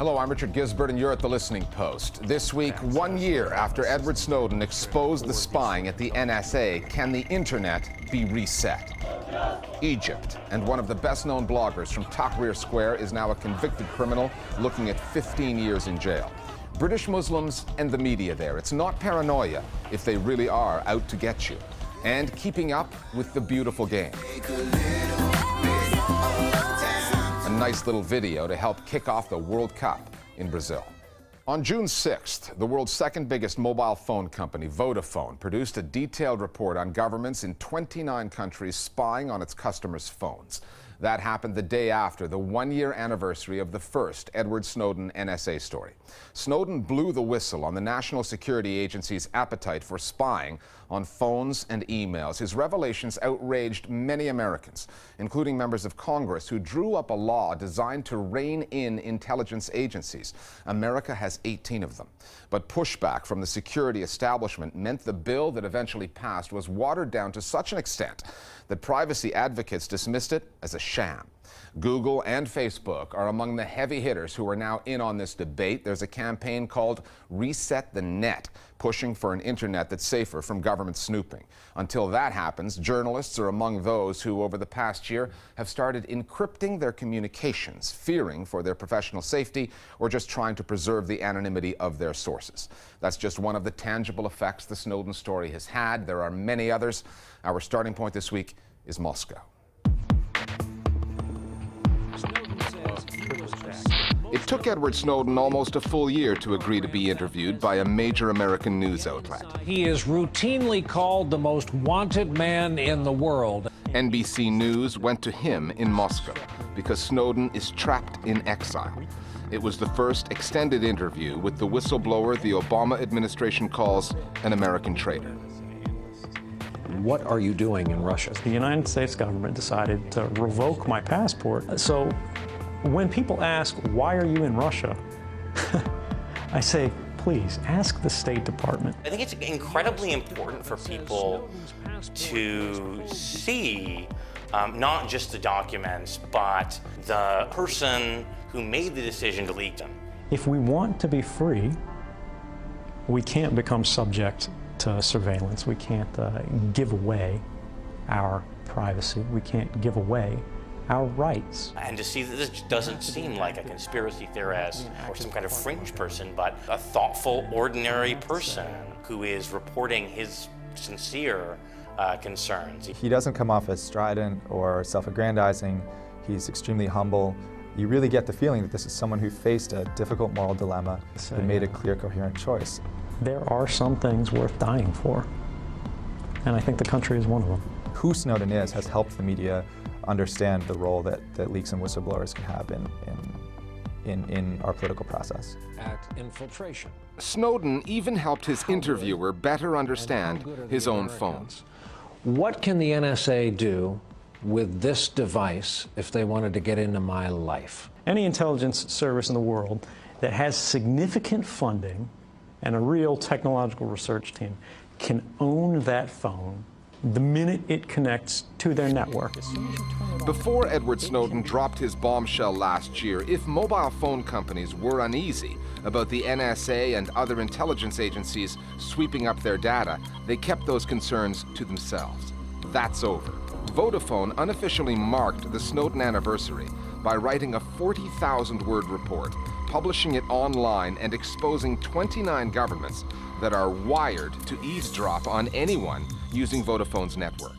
Hello, I'm Richard Gisbert, and you're at The Listening Post. This week, 1 year after Edward Snowden exposed the spying at the NSA, can the internet be reset? Egypt, and one of the best-known bloggers from Tahrir Square is now a convicted criminal looking at 15 years in jail. British Muslims and the media there. It's not paranoia if they really are out to get you. And keeping up with the beautiful game. A nice little video to help kick off the World Cup in Brazil. On June 6th, the world's second biggest mobile phone company, Vodafone, produced a detailed report on governments in 29 countries spying on its customers' phones. That happened the day after the one-year anniversary of the first Edward Snowden NSA story. Snowden blew the whistle on the National Security Agency's appetite for spying on phones and emails. His revelations outraged many Americans, including members of Congress, who drew up a law designed to rein in intelligence agencies. America has 18 of them. But pushback from the security establishment meant the bill that eventually passed was watered down to such an extent that privacy advocates dismissed it as a sham. Google and Facebook are among the heavy hitters who are now in on this debate. There's a campaign called Reset the Net, pushing for an internet that's safer from government snooping. Until that happens, journalists are among those who, over the past year, have started encrypting their communications, fearing for their professional safety or just trying to preserve the anonymity of their sources. That's just one of the tangible effects the Snowden story has had. There are many others. Our starting point this week is Moscow. It took Edward Snowden almost a full year to agree to be interviewed by a major American news outlet. He is routinely called the most wanted man in the world. NBC News went to him in Moscow because Snowden is trapped in exile. It was the first extended interview with the whistleblower the Obama administration calls an American traitor. What are you doing in Russia? The United States government decided to revoke my passport. So when people ask, why are you in Russia? I say, please, ask the State Department. I think it's incredibly important for people to see not just the documents, but the person who made the decision to leak them. If we want to be free, we can't become subject to surveillance. We can't give away our privacy. We can't give away our rights. And to see that this doesn't seem like a conspiracy theorist or some kind of fringe person, but a thoughtful, ordinary person who is reporting his sincere concerns. He doesn't come off as strident or self-aggrandizing. He's extremely humble. You really get the feeling that this is someone who faced a difficult moral dilemma and made a clear, coherent choice. There are some things worth dying for, and I think the country is one of them. Who Snowden is has helped the media understand the role that leaks and whistleblowers can have in our political process. At infiltration. Snowden even helped his interviewer better understand his own phones. What can the NSA do with this device if they wanted to get into my life? Any intelligence service in the world that has significant funding and a real technological research team can own that phone the minute it connects to their network. Before Edward Snowden dropped his bombshell last year, if mobile phone companies were uneasy about the NSA and other intelligence agencies sweeping up their data, they kept those concerns to themselves. That's over. Vodafone unofficially marked the Snowden anniversary by writing a 40,000-word report, publishing it online, and exposing 29 governments that are wired to eavesdrop on anyone using Vodafone's network.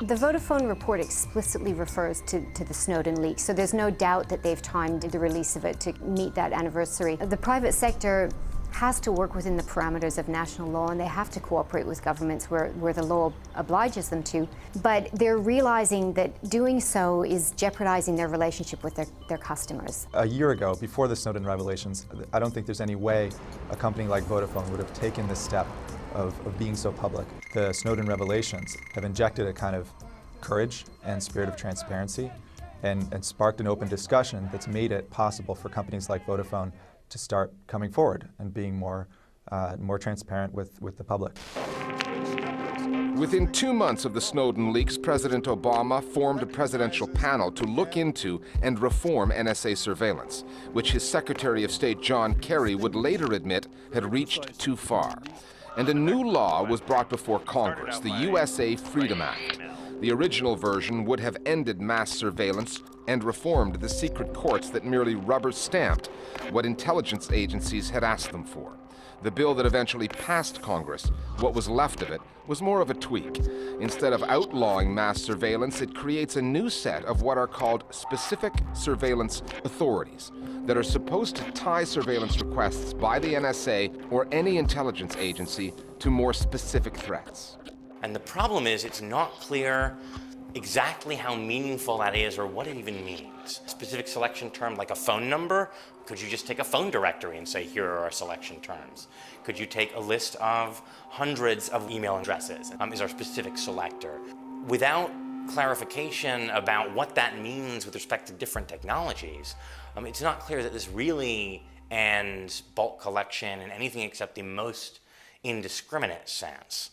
The Vodafone report explicitly refers to the Snowden leak, so there's no doubt that they've timed the release of it to meet that anniversary. The private sector has to work within the parameters of national law, and they have to cooperate with governments where the law obliges them to. But they're realizing that doing so is jeopardizing their relationship with their customers. A year ago, before the Snowden revelations, I don't think there's any way a company like Vodafone would have taken this step of being so public. The Snowden revelations have injected a kind of courage and spirit of transparency and sparked an open discussion that's made it possible for companies like Vodafone to start coming forward and being more transparent with the public. Within 2 months of the Snowden leaks, President Obama formed a presidential panel to look into and reform NSA surveillance, which his Secretary of State John Kerry would later admit had reached too far. And a new law was brought before Congress, the USA Freedom Act. The original version would have ended mass surveillance and reformed the secret courts that merely rubber-stamped what intelligence agencies had asked them for. The bill that eventually passed Congress, what was left of it, was more of a tweak. Instead of outlawing mass surveillance, it creates a new set of what are called specific surveillance authorities that are supposed to tie surveillance requests by the NSA or any intelligence agency to more specific threats. And the problem is it's not clear exactly how meaningful that is or what it even means. A specific selection term like a phone number, could you just take a phone directory and say, here are our selection terms? Could you take a list of hundreds of email addresses? Is our specific selector? Without clarification about what that means with respect to different technologies, it's not clear that this really ends bulk collection in anything except the most indiscriminate sense.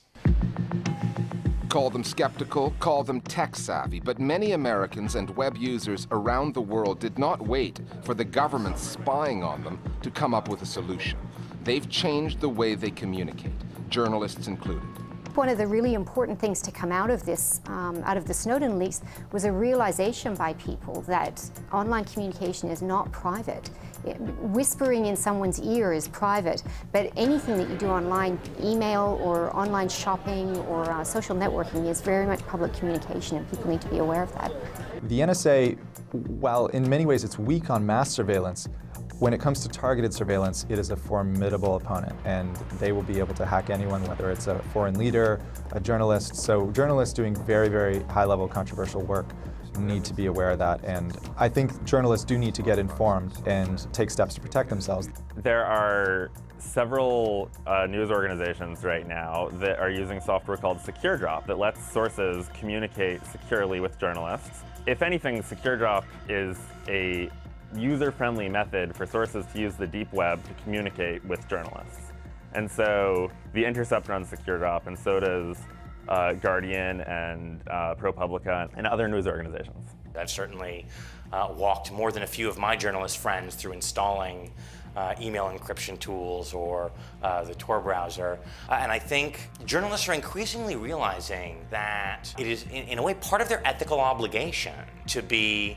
Call them skeptical, call them tech-savvy, but many Americans and web users around the world did not wait for the government spying on them to come up with a solution. They've changed the way they communicate, journalists included. One of the really important things to come out of this, out of the Snowden leaks, was a realization by people that online communication is not private. Whispering in someone's ear is private, but anything that you do online, email or online shopping or social networking, is very much public communication, and people need to be aware of that. The NSA, while in many ways it's weak on mass surveillance, when it comes to targeted surveillance, it is a formidable opponent, and they will be able to hack anyone, whether it's a foreign leader, a journalist. So journalists doing very, very high-level controversial work need to be aware of that, and I think journalists do need to get informed and take steps to protect themselves. There are several news organizations right now that are using software called SecureDrop that lets sources communicate securely with journalists. If anything, SecureDrop is a user-friendly method for sources to use the deep web to communicate with journalists. And so the Intercept runs SecureDrop, and so does Guardian and ProPublica and other news organizations. I've certainly walked more than a few of my journalist friends through installing email encryption tools or the Tor browser. And I think journalists are increasingly realizing that it is, in a way, part of their ethical obligation to be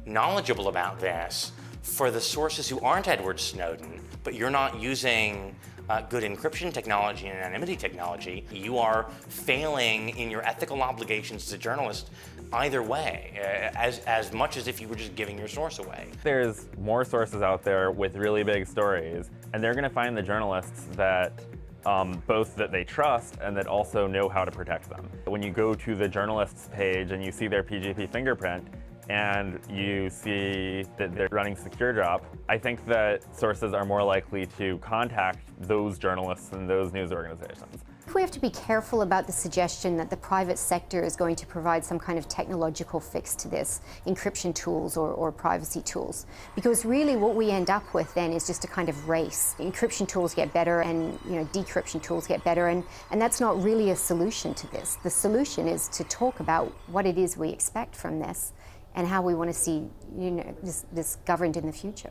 knowledgeable about this for the sources who aren't Edward Snowden, but you're not using good encryption technology and anonymity technology. You are failing in your ethical obligations as a journalist either way, as much as if you were just giving your source away. There's more sources out there with really big stories, and they're going to find the journalists that both that they trust and that also know how to protect them. When you go to the journalists page and you see their PGP fingerprint, and you see that they're running SecureDrop, I think that sources are more likely to contact those journalists and those news organizations. We have to be careful about the suggestion that the private sector is going to provide some kind of technological fix to this, encryption tools or privacy tools. Because really what we end up with then is just a kind of race. Encryption tools get better and decryption tools get better, and that's not really a solution to this. The solution is to talk about what it is we expect from this and how we want to see this governed in the future.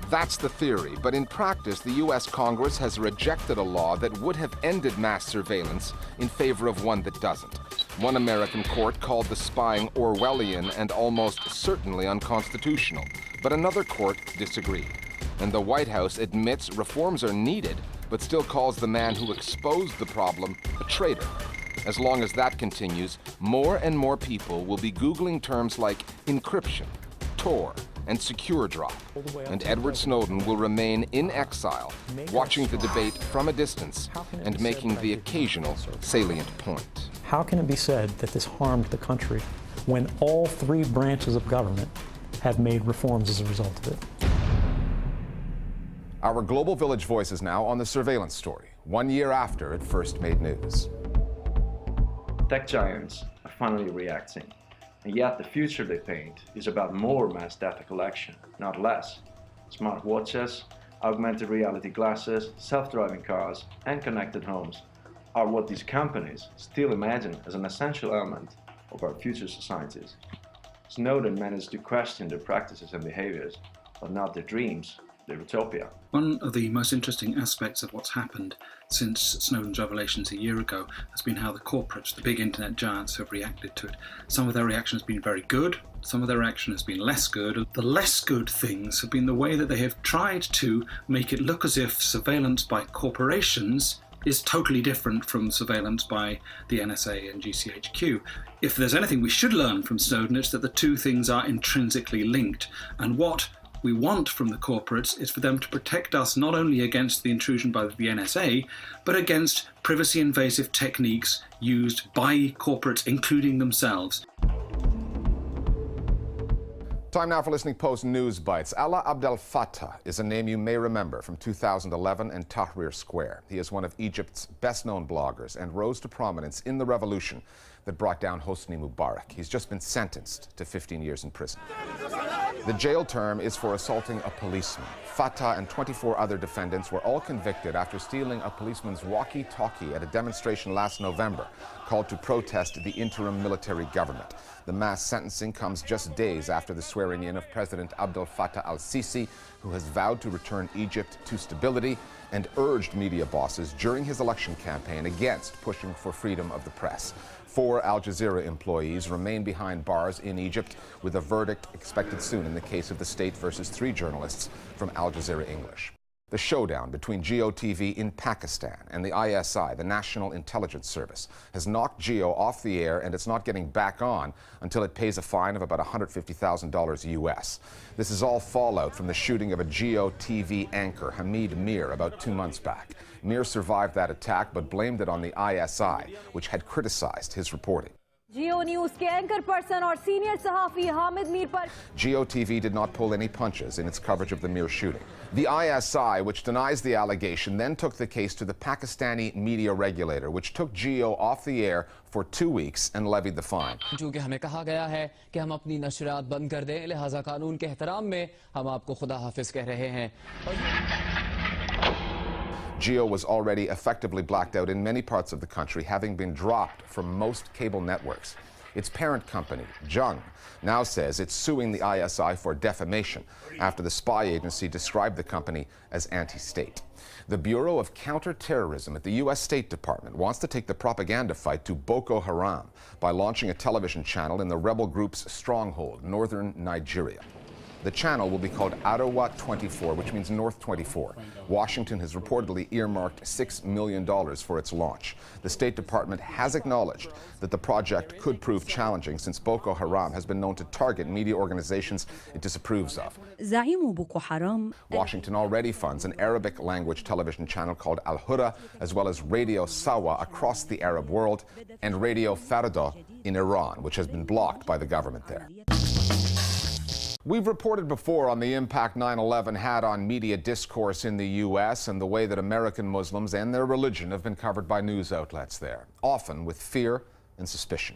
That's the theory, but in practice, the U.S. Congress has rejected a law that would have ended mass surveillance in favor of one that doesn't. One American court called the spying Orwellian and almost certainly unconstitutional, but another court disagreed. And the White House admits reforms are needed, but still calls the man who exposed the problem a traitor. As long as that continues, more and more people will be Googling terms like encryption, Tor, and SecureDrop, and Edward Snowden will remain in exile, watching the debate from a distance and making the occasional salient point. How can it be said that this harmed the country when all three branches of government have made reforms as a result of it? Our Global Village Voice is now on the surveillance story, 1 year after it first made news. Tech giants are finally reacting, and yet the future they paint is about more mass data collection, not less. Smart watches, augmented reality glasses, self-driving cars, and connected homes are what these companies still imagine as an essential element of our future societies. Snowden managed to question their practices and behaviors, but not their dreams, their utopia. One of the most interesting aspects of what's happened since Snowden's revelations a year ago has been how the corporates, the big internet giants, have reacted to it. Some of their reaction has been very good, some of their reaction has been less good. The less good things have been the way that they have tried to make it look as if surveillance by corporations is totally different from surveillance by the NSA and GCHQ. If there's anything we should learn from Snowden, it's that the two things are intrinsically linked. And what we want from the corporates is for them to protect us not only against the intrusion by the NSA, but against privacy-invasive techniques used by corporates, including themselves. Time now for Listening Post News Bites. Alaa Abdel Fattah is a name you may remember from 2011 and Tahrir Square. He is one of Egypt's best-known bloggers and rose to prominence in the revolution that brought down Hosni Mubarak. He's just been sentenced to 15 years in prison. The jail term is for assaulting a policeman. Fattah and 24 other defendants were all convicted after stealing a policeman's walkie-talkie at a demonstration last November called to protest the interim military government. The mass sentencing comes just days after the swearing-in of President Abdel Fattah al-Sisi, who has vowed to return Egypt to stability and urged media bosses during his election campaign against pushing for freedom of the press. 4 Al Jazeera employees remain behind bars in Egypt, with a verdict expected soon in the case of the state versus 3 journalists from Al Jazeera English. The showdown between GEO-TV in Pakistan and the ISI, the National Intelligence Service, has knocked GEO off the air, and it's not getting back on until it pays a fine of about $150,000 US. This is all fallout from the shooting of a GEO-TV anchor, Hamid Mir, about 2 months back. Mir survived that attack but blamed it on the ISI, which had criticized his reporting. GEO-TV did not pull any punches in its coverage of the Mir shooting. The ISI, which denies the allegation, then took the case to the Pakistani media regulator, which took GEO off the air for 2 weeks and levied the fine. GEO was already effectively blacked out in many parts of the country, having been dropped from most cable networks. Its parent company, Jung, now says it's suing the ISI for defamation after the spy agency described the company as anti-state. The Bureau of Counterterrorism at the U.S. State Department wants to take the propaganda fight to Boko Haram by launching a television channel in the rebel group's stronghold, northern Nigeria. The channel will be called Arewa 24, which means North 24. Washington has reportedly earmarked $6 million for its launch. The State Department has acknowledged that the project could prove challenging, since Boko Haram has been known to target media organizations it disapproves of. Washington already funds an Arabic-language television channel called Al Huda, as well as Radio Sawa across the Arab world, and Radio Farda in Iran, which has been blocked by the government there. We've reported before on the impact 9/11 had on media discourse in the U.S. and the way that American Muslims and their religion have been covered by news outlets there, often with fear and suspicion.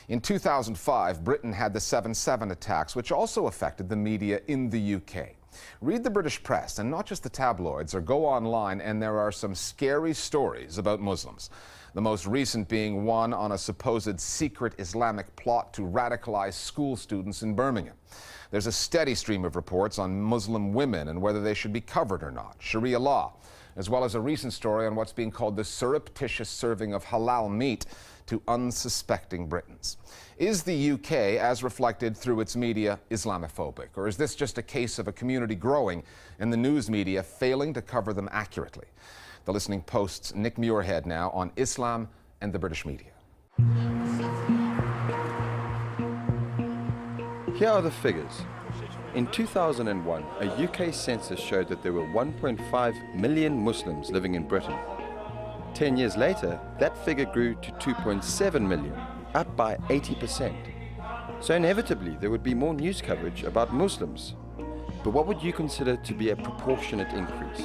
In 2005, Britain had the 7/7 attacks, which also affected the media in the UK. Read the British press, and not just the tabloids, or go online, and there are some scary stories about Muslims. The most recent being one on a supposed secret Islamic plot to radicalize school students in Birmingham. There's a steady stream of reports on Muslim women and whether they should be covered or not, Sharia law, as well as a recent story on what's being called the surreptitious serving of halal meat to unsuspecting Britons. Is the UK, as reflected through its media, Islamophobic? Or is this just a case of a community growing and the news media failing to cover them accurately? The Listening Post's Nick Muirhead now on Islam and the British media. Here are the figures. In 2001, a UK census showed that there were 1.5 million Muslims living in Britain. 10 years later, that figure grew to 2.7 million, up by 80%. So inevitably, there would be more news coverage about Muslims. But what would you consider to be a proportionate increase?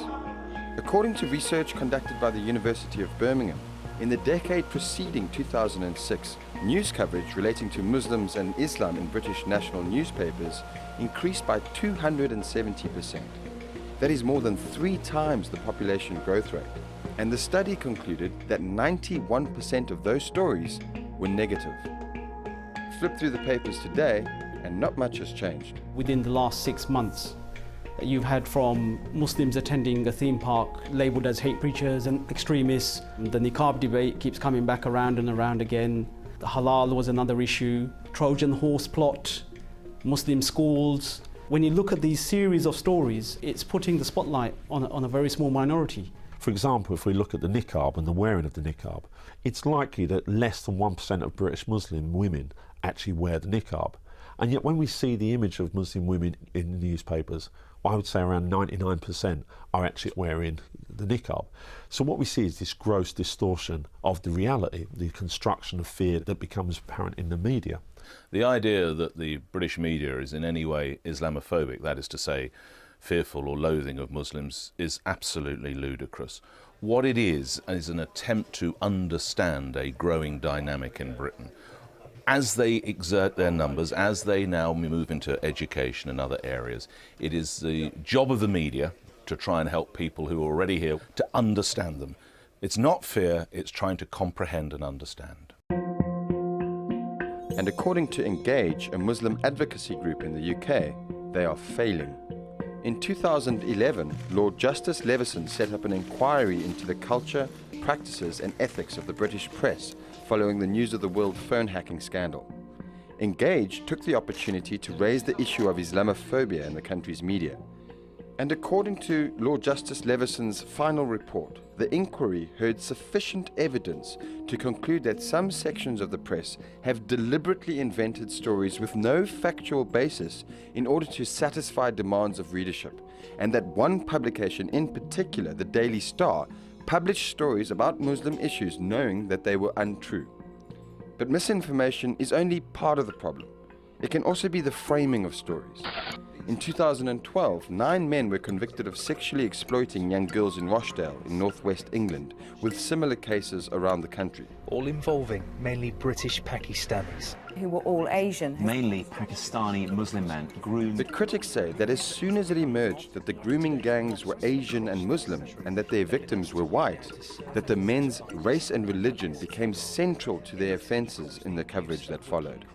According to research conducted by the University of Birmingham, in the decade preceding 2006, news coverage relating to Muslims and Islam in British national newspapers increased by 270%. That is more than 3 times the population growth rate. And the study concluded that 91% of those stories were negative. Flip through the papers today, and not much has changed. Within the last 6 months, you've had from Muslims attending a theme park labelled as hate preachers and extremists. The niqab debate keeps coming back around and around again. The halal was another issue. Trojan horse plot, Muslim schools. When you look at these series of stories, it's putting the spotlight on a very small minority. For example, if we look at the niqab and the wearing of the niqab, it's likely that less than 1% of British Muslim women actually wear the niqab. And yet when we see the image of Muslim women in the newspapers, well, I would say around 99% are actually wearing the niqab. So what we see is this gross distortion of the reality, the construction of fear that becomes apparent in the media. The idea that the British media is in any way Islamophobic, that is to say, fearful or loathing of Muslims, is absolutely ludicrous. What it is an attempt to understand a growing dynamic in Britain. As they exert their numbers, as they now move into education and other areas, it is the job of the media to try and help people who are already here to understand them. It's not fear, it's trying to comprehend and understand. And according to Engage, a Muslim advocacy group in the UK, they are failing. In 2011, Lord Justice Leveson set up an inquiry into the culture, practices and ethics of the British press following the News of the World phone hacking scandal. Engage took the opportunity to raise the issue of Islamophobia in the country's media. And according to Lord Justice Leveson's final report, the inquiry heard sufficient evidence to conclude that some sections of the press have deliberately invented stories with no factual basis in order to satisfy demands of readership, and that one publication in particular, the Daily Star, published stories about Muslim issues knowing that they were untrue. But misinformation is only part of the problem. It can also be the framing of stories. In 2012, 9 men were convicted of sexually exploiting young girls in Rochdale in northwest England, with similar cases around the country. All involving mainly British Pakistanis. Who were all Asian. Mainly Pakistani Muslim men groomed. But critics say that as soon as it emerged that the grooming gangs were Asian and Muslim, and that their victims were white, that the men's race and religion became central to their offences in the coverage that followed.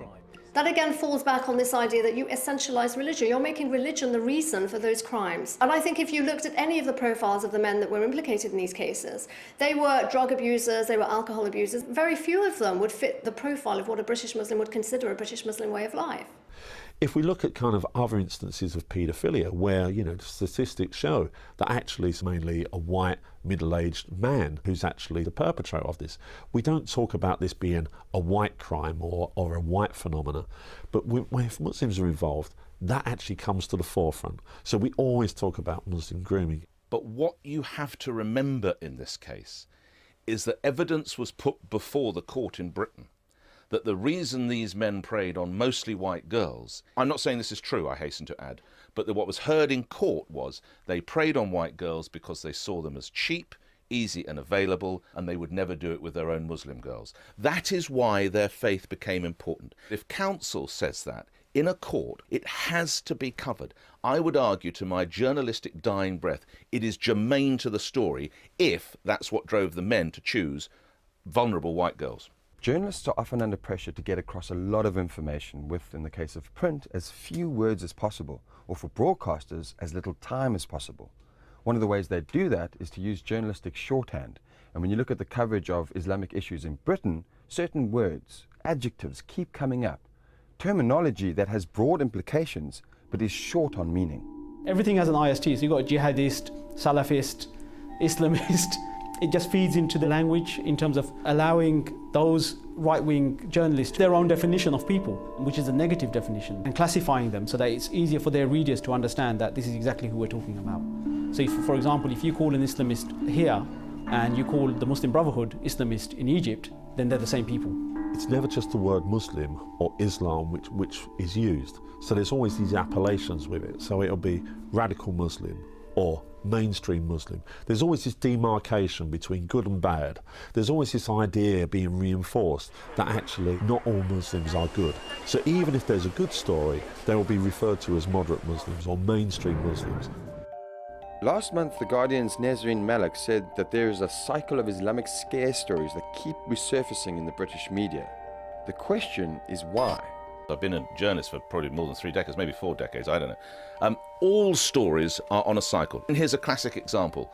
That again falls back on this idea that you essentialise religion. You're making religion the reason for those crimes. And I think if you looked at any of the profiles of the men that were implicated in these cases, they were drug abusers, they were alcohol abusers. Very few of them would fit the profile of what a British Muslim would consider a British Muslim way of life. If we look at kind of other instances of paedophilia where, the statistics show that actually it's mainly a white, middle-aged man who's actually the perpetrator of this. We don't talk about this being a white crime or a white phenomena, but if Muslims are involved, that actually comes to the forefront. So we always talk about Muslim grooming. But what you have to remember in this case is that evidence was put before the court in Britain that the reason these men preyed on mostly white girls, I'm not saying this is true, I hasten to add, but that what was heard in court was they preyed on white girls because they saw them as cheap, easy and available, and they would never do it with their own Muslim girls. That is why their faith became important. If counsel says that in a court, it has to be covered. I would argue to my journalistic dying breath, it is germane to the story if that's what drove the men to choose vulnerable white girls. Journalists are often under pressure to get across a lot of information with, in the case of print, as few words as possible, or for broadcasters, as little time as possible. One of the ways they do that is to use journalistic shorthand. And when you look at the coverage of Islamic issues in Britain, certain words, adjectives keep coming up. Terminology that has broad implications, but is short on meaning. Everything has an IST, so you've got jihadist, Salafist, Islamist. It just feeds into the language in terms of allowing those right-wing journalists their own definition of people, which is a negative definition, and classifying them so that it's easier for their readers to understand that this is exactly who we're talking about. So if, for example, if you call an Islamist here and you call the Muslim Brotherhood Islamist in Egypt, then they're the same people. It's never just the word Muslim or Islam which is used. So there's always these appellations with it. So it'll be radical Muslim or mainstream Muslim. There's always this demarcation between good and bad. There's always this idea being reinforced that actually not all Muslims are good. So even if there's a good story, they will be referred to as moderate Muslims or mainstream Muslims. Last month, The Guardian's Nazreen Malik said that there is a cycle of Islamic scare stories that keep resurfacing in the British media. The question is why? I've been a journalist for probably more than 3 decades, maybe 4 decades, I don't know. All stories are on a cycle. And here's a classic example.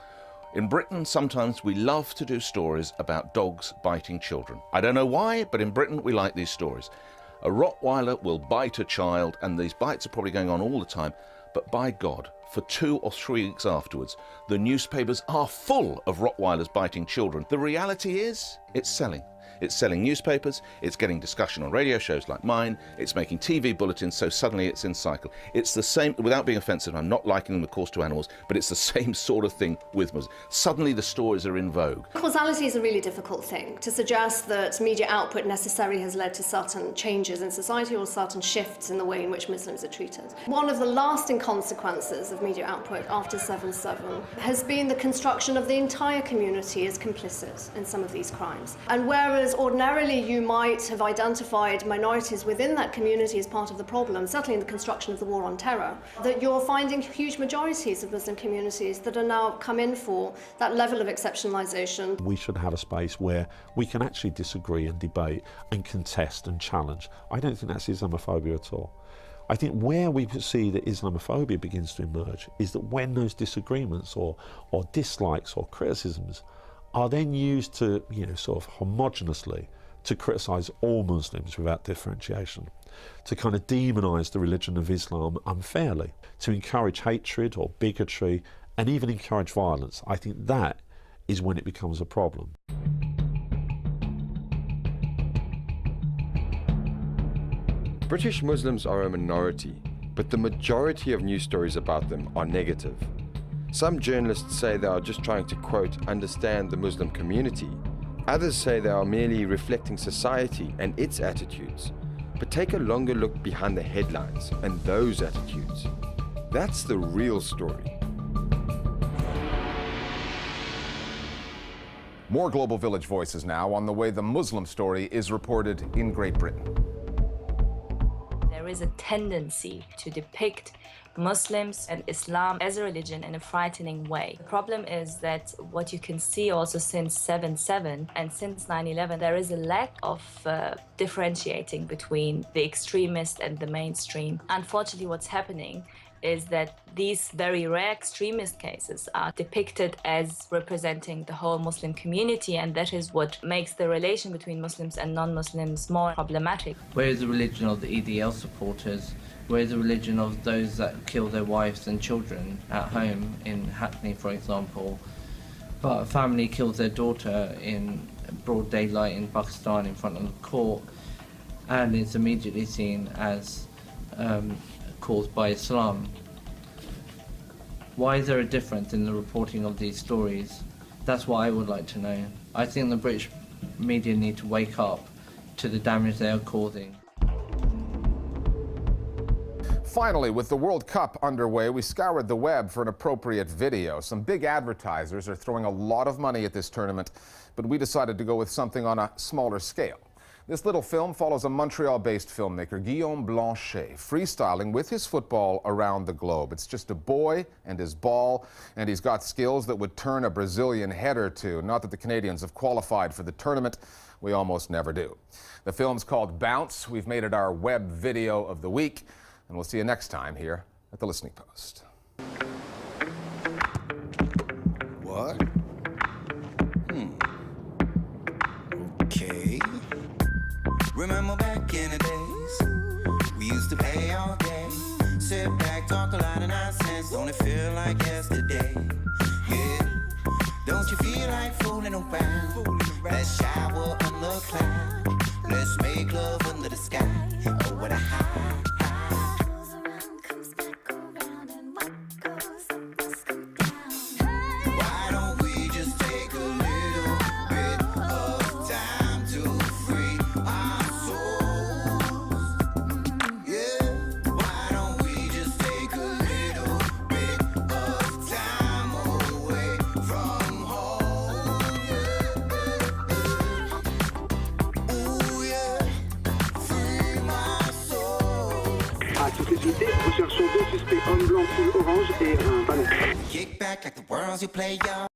In Britain, sometimes we love to do stories about dogs biting children. I don't know why, but in Britain we like these stories. A Rottweiler will bite a child, and these bites are probably going on all the time, but by God, for 2 or 3 weeks afterwards, the newspapers are full of Rottweilers biting children. The reality is, it's selling. It's selling newspapers, it's getting discussion on radio shows like mine, it's making TV bulletins, so suddenly it's in cycle. It's the same, without being offensive, I'm not likening the course to animals, but it's the same sort of thing with Muslims. Suddenly the stories are in vogue. Causality is a really difficult thing. To suggest that media output necessarily has led to certain changes in society or certain shifts in the way in which Muslims are treated. One of the lasting consequences of media output after 7/7 has been the construction of the entire community as complicit in some of these crimes. And whereas ordinarily you might have identified minorities within that community as part of the problem, certainly in the construction of the war on terror, that you're finding huge majorities of Muslim communities that are now come in for that level of exceptionalisation. We should have a space where we can actually disagree and debate and contest and challenge. I don't think that's Islamophobia at all. I think where we see that Islamophobia begins to emerge is that when those disagreements or dislikes or criticisms are then used to, sort of homogenously to criticise all Muslims without differentiation, to kind of demonise the religion of Islam unfairly, to encourage hatred or bigotry and even encourage violence. I think that is when it becomes a problem. British Muslims are a minority, but the majority of news stories about them are negative. Some journalists say they are just trying to, quote, understand the Muslim community. Others say they are merely reflecting society and its attitudes. But take a longer look behind the headlines and those attitudes. That's the real story. More Global Village Voices now on the way the Muslim story is reported in Great Britain. There is a tendency to depict Muslims and Islam as a religion in a frightening way. The problem is that what you can see also since 7/7 and since 9/11, there is a lack of differentiating between the extremist and the mainstream. Unfortunately, what's happening is that these very rare extremist cases are depicted as representing the whole Muslim community, and that is what makes the relation between Muslims and non-Muslims more problematic. Where is the religion of the EDL supporters? Where is the religion of those that kill their wives and children at home in Hackney, for example? But a family kills their daughter in broad daylight in Pakistan in front of the court, and it's immediately seen as caused by Islam. Why is there a difference in the reporting of these stories? That's what I would like to know. I think the British media need to wake up to the damage they are causing. Finally, with the World Cup underway, we scoured the web for an appropriate video. Some big advertisers are throwing a lot of money at this tournament, but we decided to go with something on a smaller scale. This little film follows a Montreal-based filmmaker, Guillaume Blanchet, freestyling with his football around the globe. It's just a boy and his ball, and he's got skills that would turn a Brazilian head or two. Not that the Canadians have qualified for the tournament. We almost never do. The film's called Bounce. We've made it our web video of the week, and we'll see you next time here at The Listening Post. What? Okay. Remember back in the days, we used to play all day, sit back, talk a lot of nonsense, don't it feel like yesterday? Yeah. Don't you feel like fooling around? Let's shower under a cloud, let's make love under the sky. Oh, what a high. Yeah. Kick back like the worlds you play, yo.